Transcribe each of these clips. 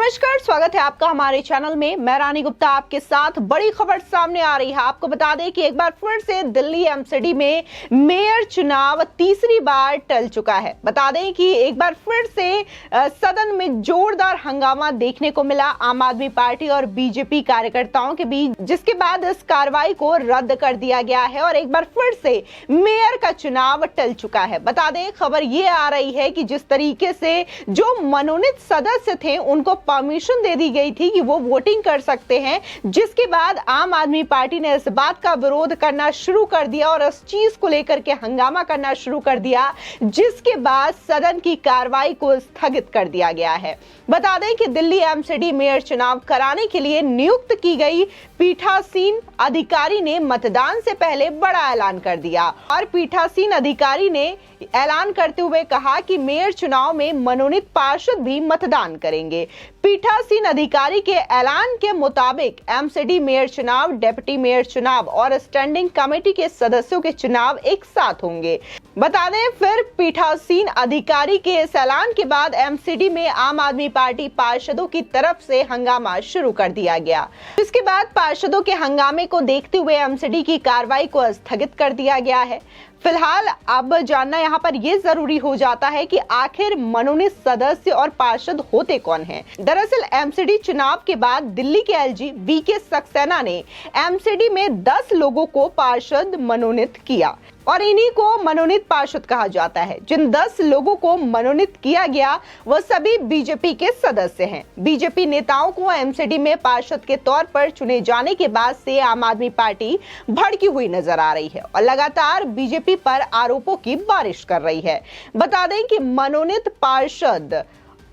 नमस्कार, स्वागत है आपका हमारे चैनल में। मैं रानी गुप्ता आपके साथ बड़ी खबर सामने आ रही है। आपको बता दें कि एक बार फिर से दिल्ली एमसीडी में मेयर चुनाव तीसरी बार टल चुका है। बता दें कि एक बार फिर से सदन में जोरदार हंगामा देखने को मिला आम आदमी पार्टी और बीजेपी कार्यकर्ताओं के बीच, जिसके बाद इस कार्रवाई को रद्द कर दिया गया है और एक बार फिर से मेयर का चुनाव टल चुका है। बता दें, खबर ये आ रही है कि जिस तरीके से जो मनोनीत सदस्य थे उनको परमिशन दे दी गई थी कि वो वोटिंग कर सकते हैं, जिसके बाद आम आदमी पार्टी ने इस बात का विरोध करना शुरू कर दिया और इस चीज को लेकर के हंगामा करना शुरू कर दिया, जिसके बाद सदन की कार्रवाई को स्थगित कर दिया गया है। बता दें कि दिल्ली एमसीडी मेयर चुनाव कराने के लिए नियुक्त की गई पीठासीन अधिकारी ने मतदान से पहले बड़ा ऐलान कर दिया और पीठासीन अधिकारी ने ऐलान करते हुए कहा कि मेयर चुनाव में मनोनीत पार्षद भी मतदान करेंगे। पीठासीन अधिकारी के ऐलान के मुताबिक एमसीडी मेयर चुनाव, डिप्टी मेयर चुनाव और स्टैंडिंग कमेटी के सदस्यों के चुनाव एक साथ होंगे। बता दें, फिर पीठासीन अधिकारी के इस ऐलान के बाद एमसीडी में आम आदमी पार्टी पार्षदों की तरफ से हंगामा शुरू कर दिया गया। इसके बाद पार्षदों के हंगामे को देखते हुए एमसीडी की कार्रवाई को स्थगित कर दिया गया है। फिलहाल अब जानना यहाँ पर यह जरूरी हो जाता है कि आखिर मनोनीत सदस्य और पार्षद होते कौन हैं। दरअसल एमसीडी चुनाव के बाद दिल्ली के एलजी वीके सक्सेना ने एमसीडी में 10 लोगों को पार्षद मनोनीत किया और इन्हीं को मनोनीत पार्षद कहा जाता है। जिन 10 लोगों को मनोनीत किया गया वह सभी बीजेपी के सदस्य हैं। बीजेपी नेताओं को एमसीडी में पार्षद के तौर पर चुने जाने के बाद से आम आदमी पार्टी भड़की हुई नजर आ रही है और लगातार बीजेपी पर आरोपों की बारिश कर रही है। बता दें कि मनोनीत पार्षद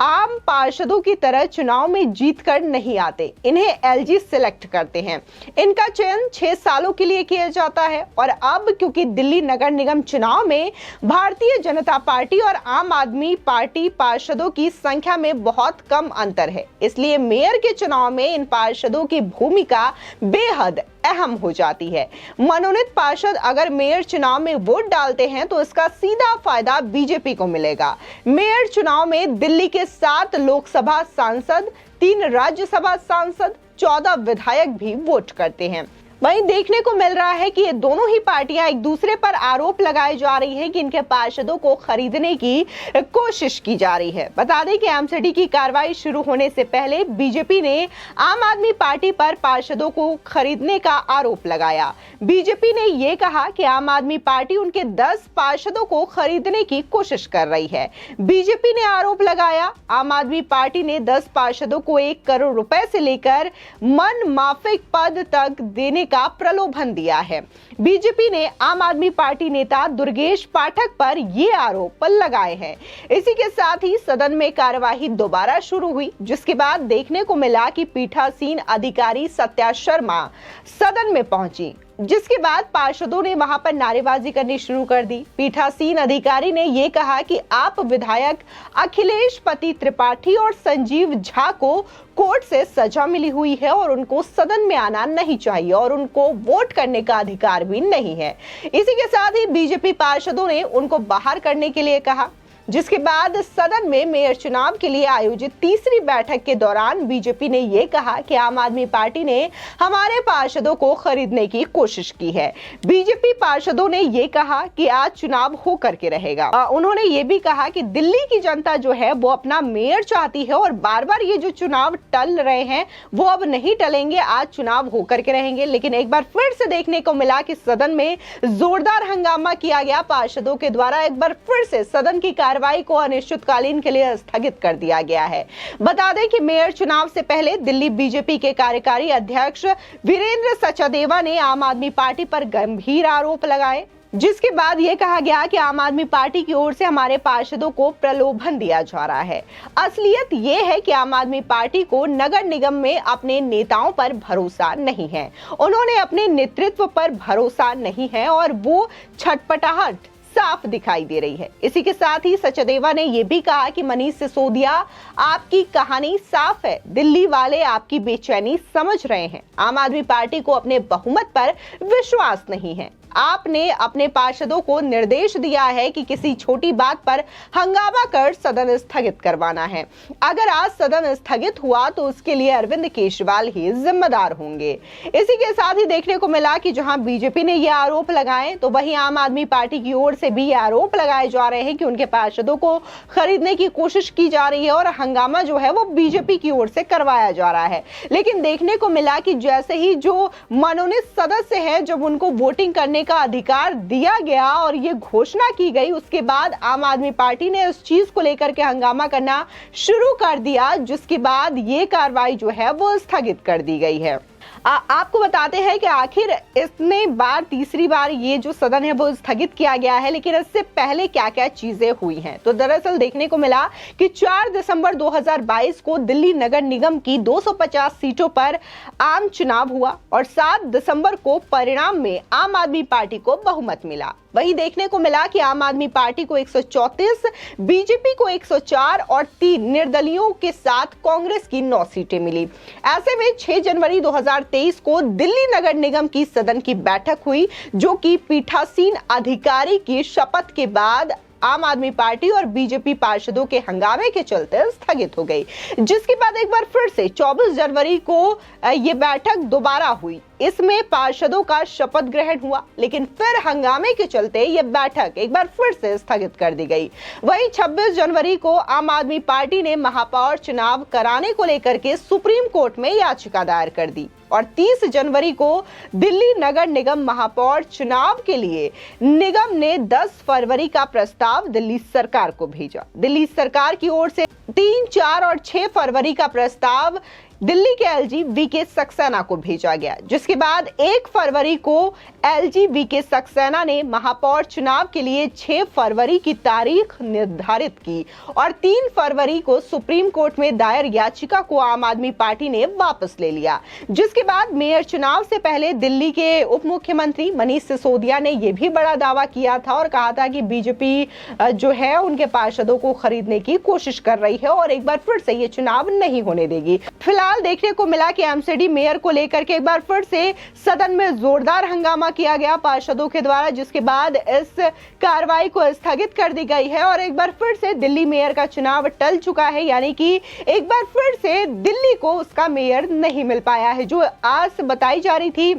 आम पार्षदों की तरह चुनाव में जीतकर नहीं आते, इन्हें एलजी सिलेक्ट करते हैं। इनका चयन 6 सालों के लिए किया जाता है और अब क्योंकि दिल्ली नगर निगम चुनाव में भारतीय जनता पार्टी और आम आदमी पार्टी पार्षदों की संख्या में बहुत कम अंतर है, इसलिए मेयर के चुनाव में इन पार्षदों की भूमिका बेहद अहम हो जाती है। मनोनीत पार्षद अगर मेयर चुनाव में वोट डालते हैं तो इसका सीधा फायदा बीजेपी को मिलेगा। मेयर चुनाव में दिल्ली के 7 लोकसभा सांसद, 3 राज्यसभा सांसद, 14 विधायक भी वोट करते हैं। वहीं देखने को मिल रहा है कि ये दोनों ही पार्टियां एक दूसरे पर आरोप लगाए जा रही है कि इनके पार्षदों को खरीदने की कोशिश की जा रही है। बता दें कि एमसीडी की कार्रवाई शुरू होने से पहले बीजेपी ने आम आदमी पार्टी पर पार्षदों को खरीदने का आरोप लगाया। बीजेपी ने यह कहा कि आम आदमी पार्टी उनके 10 पार्षदों को खरीदने की कोशिश कर रही है। बीजेपी ने आरोप लगाया आम आदमी पार्टी ने 10 पार्षदों को 1 करोड़ रुपए से लेकर मन माफिक पद तक देने का प्रलोभन दिया है। बीजेपी ने आम आदमी पार्टी नेता दुर्गेश पाठक पर ये आरोप लगाए हैं। इसी के साथ ही सदन में कार्यवाही दोबारा शुरू हुई, जिसके बाद देखने को मिला कि पीठासीन अधिकारी सत्या शर्मा सदन में पहुंची, जिसके बाद पार्षदों ने वहां पर नारेबाजी करनी शुरू कर दी। पीठासीन अधिकारी ने यह कहा कि आप विधायक अखिलेश पति त्रिपाठी और संजीव झा को कोर्ट से सजा मिली हुई है और उनको सदन में आना नहीं चाहिए और उनको वोट करने का अधिकार भी नहीं है। इसी के साथ ही बीजेपी पार्षदों ने उनको बाहर करने के लिए कहा, जिसके बाद सदन में मेयर चुनाव के लिए आयोजित तीसरी बैठक के दौरान बीजेपी ने यह कहा कि आम आदमी पार्टी ने हमारे पार्षदों को खरीदने की कोशिश की है। बीजेपी पार्षदों ने यह कहा कि आज चुनाव हो करके रहेगा। उन्होंने ये भी कहा कि दिल्ली की जनता जो है वो अपना मेयर चाहती है और बार बार ये जो चुनाव टल रहे हैं वो अब नहीं टलेंगे, आज चुनाव हो करके रहेंगे। लेकिन एक बार फिर से देखने को मिला कि सदन में जोरदार हंगामा किया गया पार्षदों के द्वारा। एक बार फिर से सदन की कार्रवाई को अनिश्चितकालीन के लिए स्थगित कर दिया गया है। बता दें कि मेयर चुनाव से पहले दिल्ली बीजेपी के कार्यकारी अध्यक्ष वीरेंद्र सचदेवा ने आम आदमी पार्टी पर गंभीर आरोप लगाए, जिसके बाद यह कहा गया कि आम आदमी पार्टी की ओर से हमारे पार्षदों को प्रलोभन दिया जा रहा है। असलियत यह है कि आम आदमी पार्टी को नगर निगम में अपने नेताओं पर भरोसा नहीं है, उन्होंने अपने नेतृत्व पर भरोसा नहीं है और वो छटपटाहट साफ दिखाई दे रही है। इसी के साथ ही सचदेवा ने यह भी कहा कि मनीष सिसोदिया, आपकी कहानी साफ है, दिल्ली वाले आपकी बेचैनी समझ रहे हैं। आम आदमी पार्टी को अपने बहुमत पर विश्वास नहीं है। आपने अपने पार्षदों को निर्देश दिया है कि किसी छोटी बात पर हंगामा कर सदन स्थगित करवाना है। अगर आज सदन स्थगित हुआ तो उसके लिए अरविंद केजरीवाल ही जिम्मेदार होंगे। इसी के साथ ही देखने को मिला कि जहां बीजेपी ने यह आरोप लगाए तो वहीं आम आदमी पार्टी की ओर से भी आरोप लगाए जा रहे हैं कि उनके पार्षदों को खरीदने की कोशिश की जा रही है और हंगामा जो है वो बीजेपी की ओर से करवाया जा रहा है। लेकिन देखने को मिला कि जैसे ही जो मनोनीत सदस्य है, जब उनको वोटिंग करने का अधिकार दिया गया और ये घोषणा की गई, उसके बाद आम आदमी पार्टी ने उस चीज को लेकर के हंगामा करना शुरू कर दिया, जिसके बाद ये कार्रवाई जो है वो स्थगित कर दी गई है। आपको बताते हैं कि आखिर इतने बार तीसरी बार ये जो सदन है वो स्थगित किया गया है, लेकिन इससे पहले क्या क्या चीजें हुई हैं। तो दरअसल देखने को मिला कि 4 दिसंबर 2022 को दिल्ली नगर निगम की 250 सीटों पर आम चुनाव हुआ और 7 दिसंबर को परिणाम में आम आदमी पार्टी को बहुमत मिला। वहीं देखने को मिला कि आम आदमी पार्टी को 134, बीजेपी को 104 और 3 निर्दलीयों के साथ कांग्रेस की 9 सीटें मिली। ऐसे में 6 जनवरी 2023 को दिल्ली नगर निगम की सदन की बैठक हुई, जो कि पीठासीन अधिकारी की शपथ के बाद आम आदमी पार्टी और बीजेपी पार्षदों के हंगामे के चलते स्थगित हो गई, जिसके बाद एक बार फिर से 24 जनवरी को यह बैठक दोबारा हुई। इसमें पार्षदों का शपथ ग्रहण हुआ, लेकिन फिर हंगामे के चलते यह बैठक एक बार फिर से स्थगित कर दी गई। वहीं 26 जनवरी को आम आदमी पार्टी ने महापौर चुनाव कराने को लेकर के सुप्रीम कोर्ट में याचिका दायर कर दी और 30 जनवरी को दिल्ली नगर निगम महापौर चुनाव के लिए निगम ने 10 फरवरी का प्रस्ताव दिल्ली सरकार को भेजा। दिल्ली सरकार की ओर से 3, 4 और 6 फरवरी का प्रस्ताव दिल्ली के एलजी वीके सक्सेना को भेजा गया, जिसके बाद 1 फरवरी को एलजी वीके सक्सेना ने महापौर चुनाव के लिए 6 फरवरी की तारीख निर्धारित की और 3 फरवरी को सुप्रीम कोर्ट में दायर याचिका को आम आदमी पार्टी ने वापस ले लिया। जिसके बाद मेयर चुनाव से पहले दिल्ली के उप मुख्यमंत्री मनीष सिसोदिया ने यह भी बड़ा दावा किया था और कहा था कि बीजेपी जो है उनके पार्षदों को खरीदने की कोशिश कर रही है और एक बार फिर से ये चुनाव नहीं होने देगी। फिलहाल देखने को मिला कि एमसीडी मेयर को लेकर के एक बार फिर से सदन में जोरदार हंगामा किया गया पार्षदों के द्वारा, जिसके बाद इस कार्रवाई को स्थगित कर दी गई है और एक बार फिर से दिल्ली मेयर का चुनाव टल चुका है। यानी कि एक बार फिर से दिल्ली को उसका मेयर नहीं मिल पाया है, जो आस बताई जा रही थी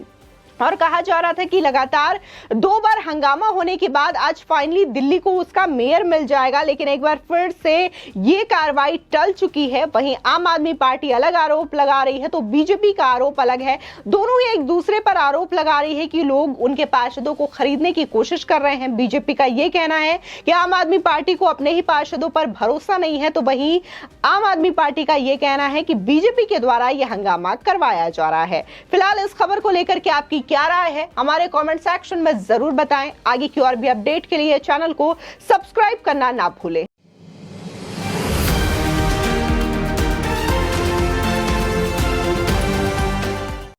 और कहा जा रहा था कि लगातार 2 बार हंगामा होने के बाद आज फाइनली दिल्ली को उसका मेयर मिल जाएगा, लेकिन एक बार फिर से ये कार्रवाई टल चुकी है। वहीं आम आदमी पार्टी अलग आरोप लगा रही है तो बीजेपी का आरोप अलग है। दोनों ही एक दूसरे पर आरोप लगा रही है कि लोग उनके पार्षदों को खरीदने की कोशिश कर रहे हैं। बीजेपी का यह कहना है कि आम आदमी पार्टी को अपने ही पार्षदों पर भरोसा नहीं है, तो वहीं आम आदमी पार्टी का यह कहना है कि बीजेपी के द्वारा यह हंगामा करवाया जा रहा है। फिलहाल इस खबर को लेकर के आपकी क्या राय है, हमारे कमेंट सेक्शन में जरूर बताएं। आगे की और भी अपडेट के लिए चैनल को सब्सक्राइब करना ना भूलें।